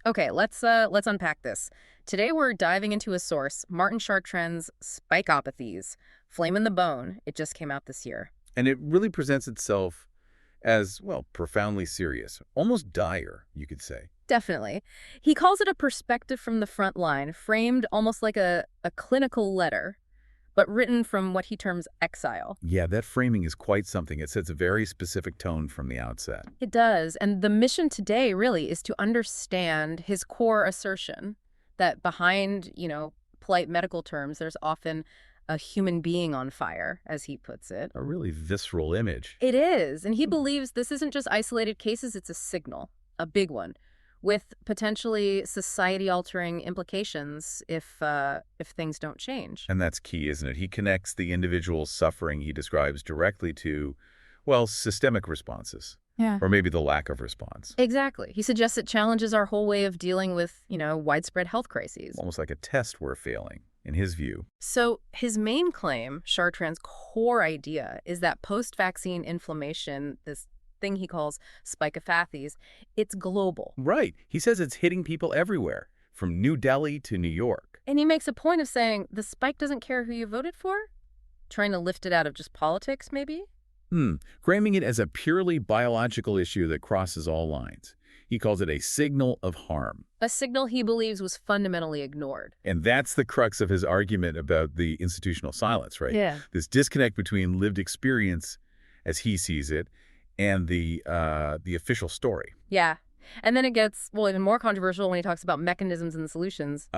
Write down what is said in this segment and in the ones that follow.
Okay, let's unpack this. Today we're diving into a source, Martin Chartrand's Spikeopathies, Flame in the Bone. It just came out this year. And it really presents itself as, well, profoundly serious, almost dire, you could say. Definitely. He calls it a perspective from the front line, framed almost like a clinical letter, but written from what he terms exile. Yeah, that framing is quite something. It sets a very specific tone from the outset. It does, and the mission today really is to understand his core assertion that behind, polite medical terms, there's often a human being on fire, as he puts it. A really visceral image. It is, and he believes this isn't just isolated cases, it's a signal, a big one, with potentially society-altering implications if things don't change. And that's key, isn't it? He connects the individual's suffering he describes directly to, well, systemic responses. Yeah. Or maybe the lack of response. Exactly. He suggests it challenges our whole way of dealing with, widespread health crises. Almost like a test we're failing, in his view. So his main claim, Chartrand's core idea, is that post-vaccine inflammation, this thing he calls Spikeopathies, it's global. Right. He says it's hitting people everywhere, from New Delhi to New York. And he makes a point of saying the spike doesn't care who you voted for? Trying to lift it out of just politics, maybe? Framing it as a purely biological issue that crosses all lines. He calls it a signal of harm. A signal he believes was fundamentally ignored. And that's the crux of his argument about the institutional silence, right? Yeah. This disconnect between lived experience, as he sees it, and the official story. Yeah. And then it gets, even more controversial when he talks about mechanisms and solutions.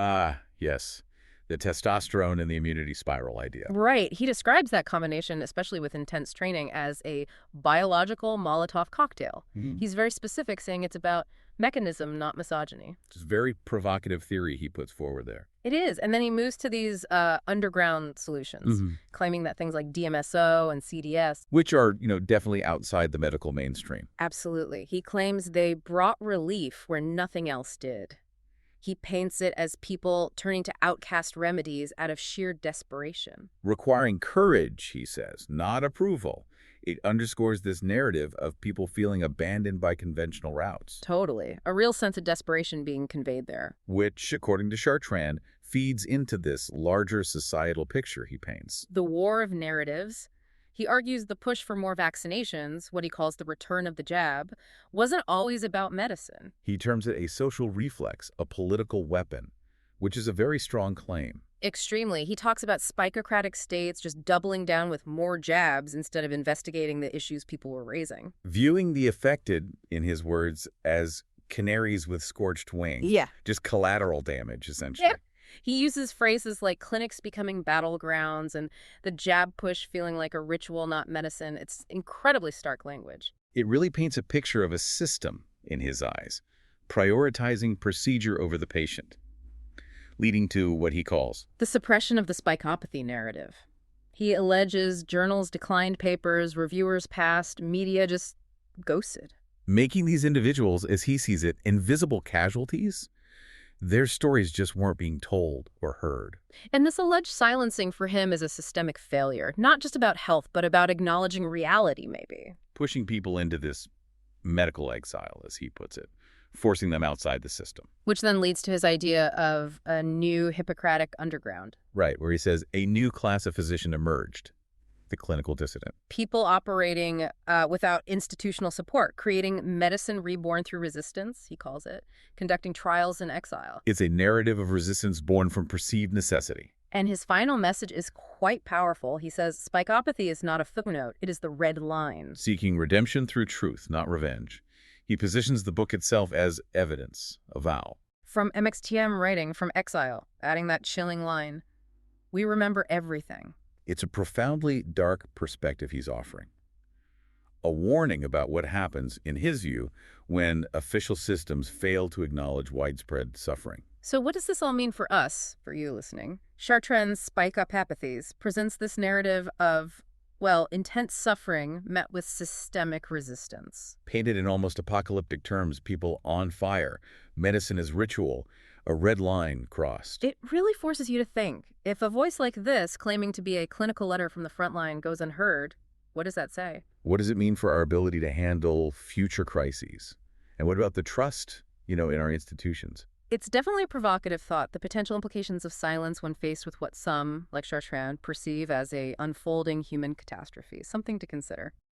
Yes. The testosterone and the immunity spiral idea. Right. He describes that combination, especially with intense training, as a biological Molotov cocktail. He's very specific, saying it's about mechanism, not misogyny. It's a very provocative theory he puts forward there. It is. And then he moves to these underground solutions, claiming that things like DMSO and CDS, which are, definitely outside the medical mainstream. Absolutely. He claims they brought relief where nothing else did. He paints it as people turning to outcast remedies out of sheer desperation. Requiring courage, he says, not approval. It underscores this narrative of people feeling abandoned by conventional routes. Totally. A real sense of desperation being conveyed there. Which, according to Chartrand, feeds into this larger societal picture he paints. The war of narratives. He argues the push for more vaccinations, what he calls the return of the jab, wasn't always about medicine. He terms it a social reflex, a political weapon, which is a very strong claim. Extremely. He talks about Spikeophatic states just doubling down with more jabs instead of investigating the issues people were raising. Viewing the affected, in his words, as canaries with scorched wings. Yeah. Just collateral damage, essentially. Yep. He uses phrases like clinics becoming battlegrounds and the jab push feeling like a ritual, not medicine. It's incredibly stark language. It really paints a picture of a system, in his eyes, prioritizing procedure over the patient, leading to what he calls the suppression of the spikeopathy narrative. He alleges journals declined papers, reviewers passed, media just ghosted. Making these individuals, as he sees it, invisible casualties. Their stories just weren't being told or heard. And this alleged silencing for him is a systemic failure, not just about health, but about acknowledging reality, maybe. Pushing people into this medical exile, as he puts it, forcing them outside the system. Which then leads to his idea of a new Hippocratic underground. Right, where he says a new class of physician emerged, the clinical dissident. People operating without institutional support, creating medicine reborn through resistance, he calls it, conducting trials in exile. It's a narrative of resistance born from perceived necessity. And his final message is quite powerful. He says, Spikeopathy is not a footnote, it is the red line. Seeking redemption through truth, not revenge. He positions the book itself as evidence, a vow. From MXTM writing, from exile, adding that chilling line, we remember everything. It's a profoundly dark perspective he's offering. A warning about what happens, in his view, when official systems fail to acknowledge widespread suffering. So what does this all mean for us, for you listening? Chartrand's Spikeopathies presents this narrative of, intense suffering met with systemic resistance. Painted in almost apocalyptic terms, people on fire, medicine as ritual, a red line crossed. It really forces you to think. If a voice like this, claiming to be a clinical letter from the front line, goes unheard, what does that say? What does it mean for our ability to handle future crises? And what about the trust, in our institutions. It's definitely a provocative thought, the potential implications of silence when faced with what some, like Chartrand, perceive as a unfolding human catastrophe. Something to consider.